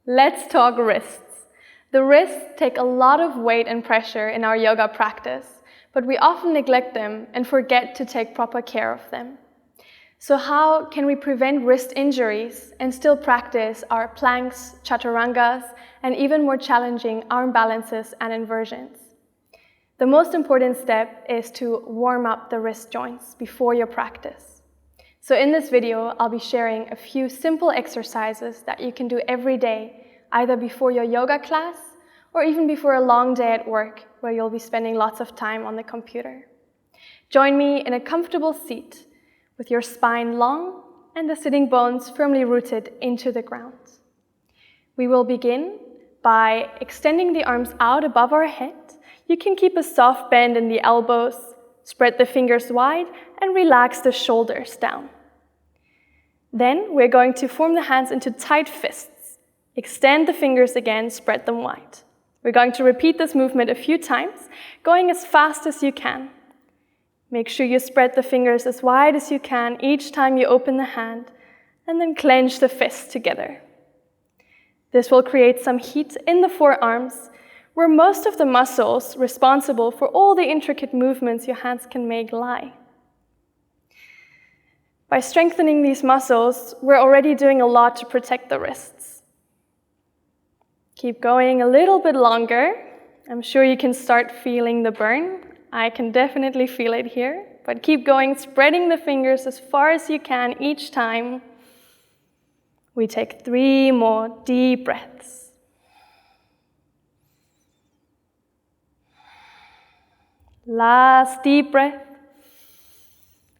Let's talk wrists. The wrists take a lot of weight and pressure in our yoga practice, but we often neglect them and forget to take proper care of them. So how can we prevent wrist injuries and still practice our planks, chaturangas, and even more challenging arm balances and inversions? The most important step is to warm up the wrist joints before your practice. So in this video, I'll be sharing a few simple exercises that you can do every day, either before your yoga class or even before a long day at work where you'll be spending lots of time on the computer. Join me in a comfortable seat with your spine long and the sitting bones firmly rooted into the ground. We will begin by extending the arms out above our head. You can keep a soft bend in the elbows, spread the fingers wide, and relax the shoulders down. Then we're going to form the hands into tight fists. Extend the fingers again, spread them wide. We're going to repeat this movement a few times, going as fast as you can. Make sure you spread the fingers as wide as you can each time you open the hand, and then clench the fists together. This will create some heat in the forearms, where most of the muscles responsible for all the intricate movements your hands can make lie. By strengthening these muscles, we're already doing a lot to protect the wrists. Keep going a little bit longer. I'm sure you can start feeling the burn. I can definitely feel it here, but keep going, spreading the fingers as far as you can each time. We take 3 more deep breaths. Last deep breath,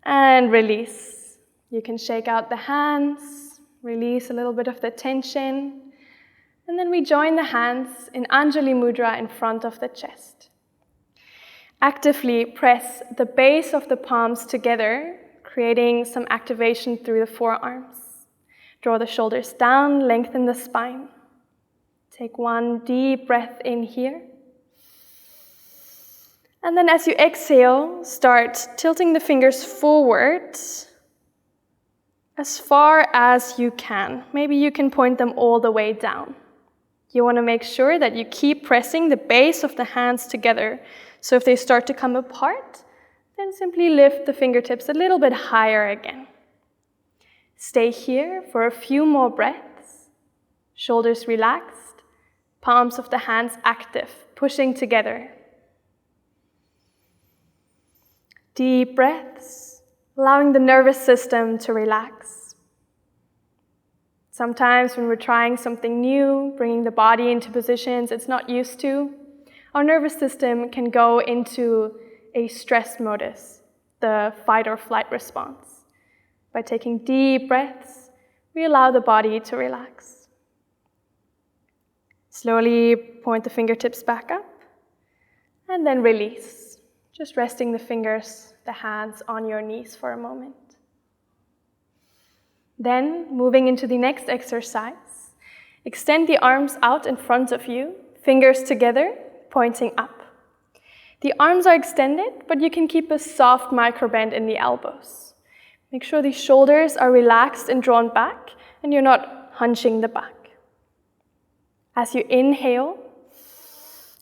and release. You can shake out the hands, release a little bit of the tension, and then we join the hands in Anjali Mudra in front of the chest. Actively press the base of the palms together, creating some activation through the forearms. Draw the shoulders down, lengthen the spine. Take 1 deep breath in here. And then as you exhale, start tilting the fingers forward as far as you can. Maybe you can point them all the way down. You want to make sure that you keep pressing the base of the hands together. So if they start to come apart, then simply lift the fingertips a little bit higher again. Stay here for a few more breaths. Shoulders relaxed, palms of the hands active, pushing together. Deep breaths, allowing the nervous system to relax. Sometimes when we're trying something new, bringing the body into positions it's not used to, our nervous system can go into a stress modus, the fight or flight response. By taking deep breaths, we allow the body to relax. Slowly point the fingertips back up, and then release. Just resting the fingers, the hands on your knees for a moment. Then, moving into the next exercise, extend the arms out in front of you, fingers together, pointing up. The arms are extended, but you can keep a soft microbend in the elbows. Make sure the shoulders are relaxed and drawn back, and you're not hunching the back. As you inhale,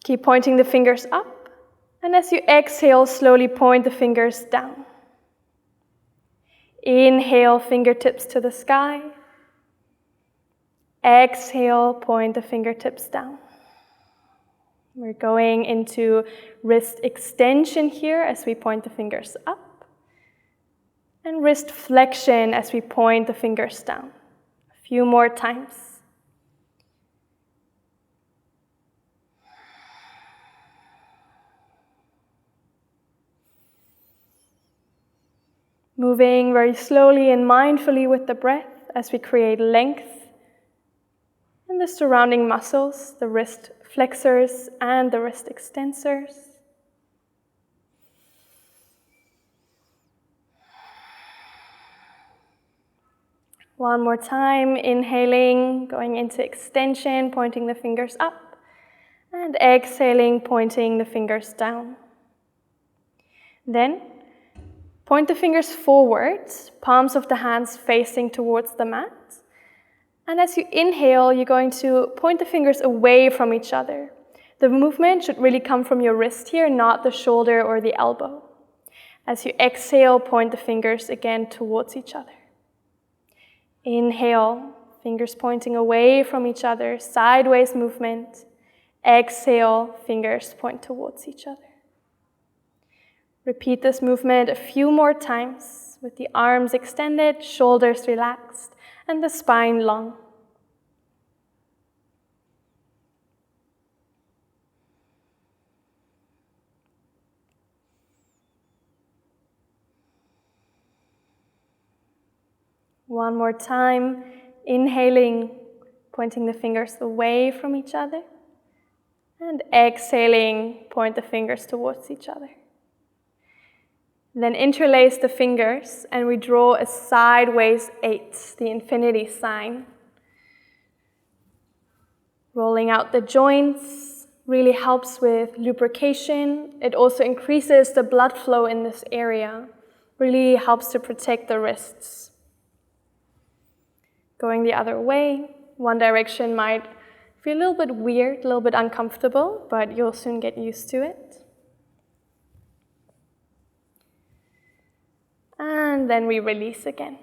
keep pointing the fingers up. And as you exhale, slowly point the fingers down. Inhale, fingertips to the sky. Exhale, point the fingertips down. We're going into wrist extension here as we point the fingers up. And wrist flexion as we point the fingers down. A few more times. Moving very slowly and mindfully with the breath as we create length in the surrounding muscles, the wrist flexors and the wrist extensors. One more time, inhaling, going into extension, pointing the fingers up, and exhaling, pointing the fingers down. Then, point the fingers forward, palms of the hands facing towards the mat, And as you inhale, you're going to point the fingers away from each other. The movement should really come from your wrist here, not the shoulder or the elbow. As you exhale, point the fingers again towards each other. Inhale, fingers pointing away from each other, sideways movement. Exhale, fingers point towards each other. Repeat this movement a few more times with the arms extended, shoulders relaxed, and the spine long. One more time, inhaling, pointing the fingers away from each other, and exhaling, point the fingers towards each other. Then interlace the fingers and we draw a sideways 8, the infinity sign. Rolling out the joints really helps with lubrication. It also increases the blood flow in this area. Really helps to protect the wrists. Going the other way, one direction might feel a little bit weird, a little bit uncomfortable, but you'll soon get used to it. And then we release again.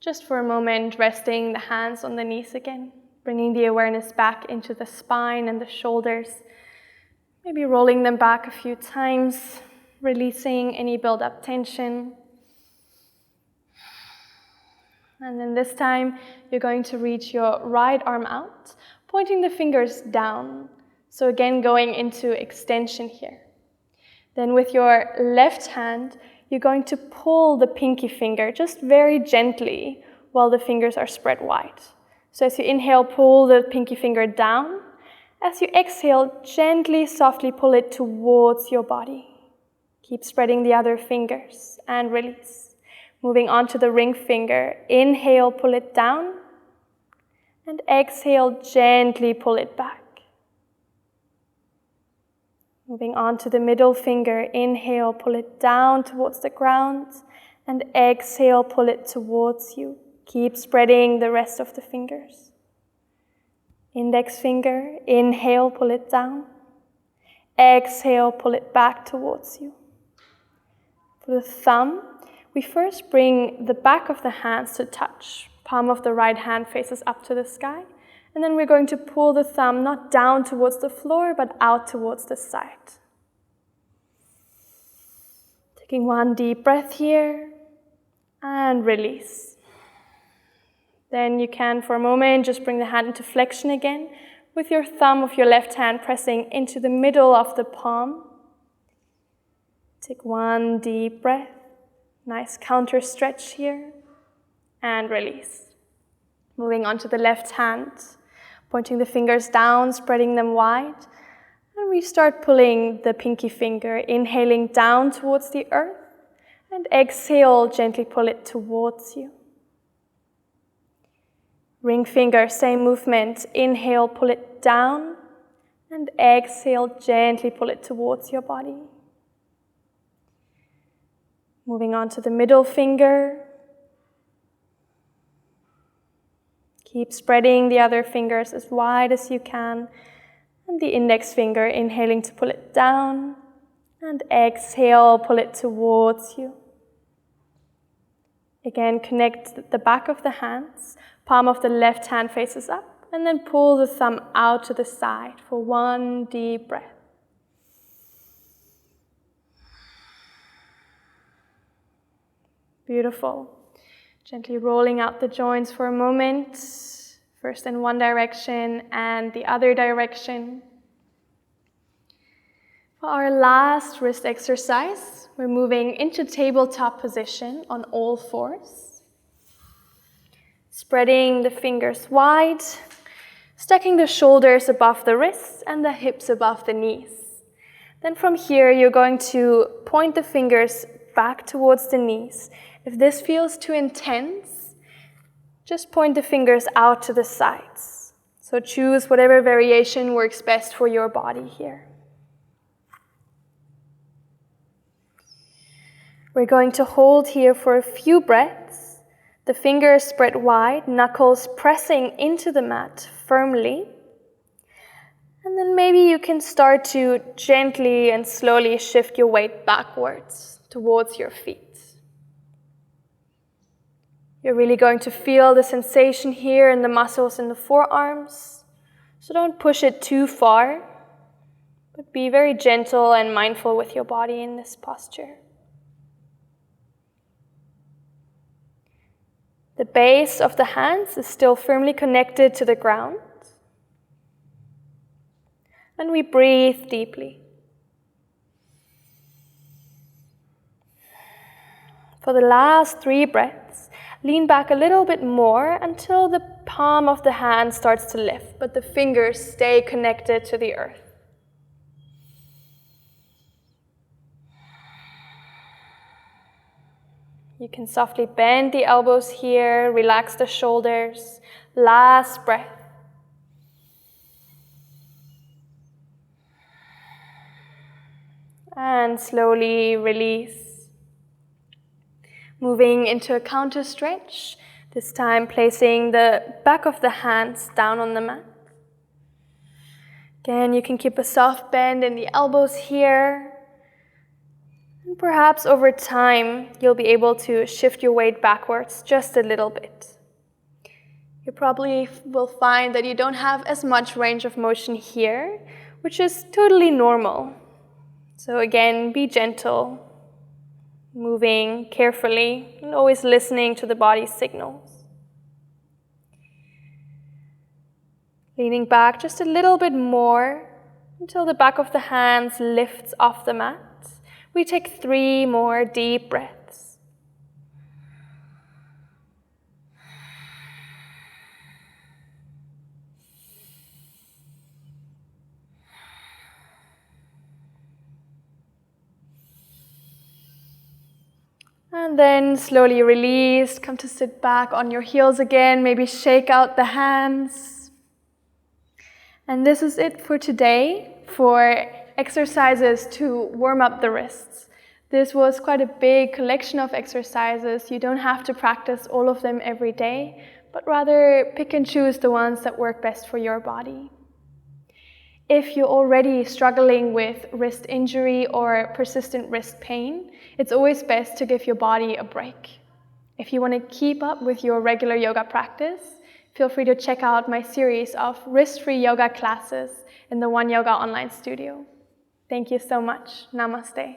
Just for a moment, resting the hands on the knees again, bringing the awareness back into the spine and the shoulders. Maybe rolling them back a few times, releasing any build-up tension. And then this time, you're going to reach your right arm out, pointing the fingers down. So again, going into extension here. Then with your left hand, you're going to pull the pinky finger just very gently while the fingers are spread wide. So as you inhale, pull the pinky finger down. As you exhale, gently, softly pull it towards your body. Keep spreading the other fingers and release. Moving on to the ring finger. Inhale, pull it down. And exhale, gently pull it back. Moving on to the middle finger, inhale, pull it down towards the ground, and exhale, pull it towards you. Keep spreading the rest of the fingers. Index finger, inhale, pull it down. Exhale, pull it back towards you. For the thumb, we first bring the back of the hands to touch. Palm of the right hand faces up to the sky. And then we're going to pull the thumb not down towards the floor, but out towards the side. Taking one deep breath here, and release. Then you can, for a moment, just bring the hand into flexion again, with your thumb of your left hand pressing into the middle of the palm. Take one deep breath, nice counter stretch here, and release. Moving on to the left hand. Pointing the fingers down, spreading them wide. And we start pulling the pinky finger, inhaling down towards the earth. And exhale, gently pull it towards you. Ring finger, same movement. Inhale, pull it down. And exhale, gently pull it towards your body. Moving on to the middle finger. Keep spreading the other fingers as wide as you can. And the index finger, inhaling to pull it down. And exhale, pull it towards you. Again, connect the back of the hands. Palm of the left hand faces up. And then pull the thumb out to the side for one deep breath. Beautiful. Gently rolling out the joints for a moment, first in one direction and the other direction. For our last wrist exercise, we're moving into tabletop position on all fours. Spreading the fingers wide, stacking the shoulders above the wrists and the hips above the knees. Then from here, you're going to point the fingers back towards the knees. If this feels too intense, just point the fingers out to the sides. So choose whatever variation works best for your body here. We're going to hold here for a few breaths. The fingers spread wide, knuckles pressing into the mat firmly. And then maybe you can start to gently and slowly shift your weight backwards towards your feet. You're really going to feel the sensation here in the muscles in the forearms. So don't push it too far, but be very gentle and mindful with your body in this posture. The base of the hands is still firmly connected to the ground. And we breathe deeply. For the last 3 breaths, lean back a little bit more until the palm of the hand starts to lift, but the fingers stay connected to the earth. You can softly bend the elbows here, relax the shoulders. Last breath. And slowly release. Moving into a counter stretch, this time placing the back of the hands down on the mat. Again, you can keep a soft bend in the elbows here. And perhaps over time, you'll be able to shift your weight backwards just a little bit. You probably will find that you don't have as much range of motion here, which is totally normal. So again, be gentle, moving carefully, and always listening to the body's signals. Leaning back just a little bit more until the back of the hands lifts off the mat. We take 3 more deep breaths. And then slowly release, come to sit back on your heels again, maybe shake out the hands. And this is it for today, for exercises to warm up the wrists. This was quite a big collection of exercises. You don't have to practice all of them every day, but rather pick and choose the ones that work best for your body. If you're already struggling with wrist injury or persistent wrist pain, it's always best to give your body a break. If you want to keep up with your regular yoga practice, feel free to check out my series of wrist-free yoga classes in the One Yoga online studio. Thank you so much. Namaste.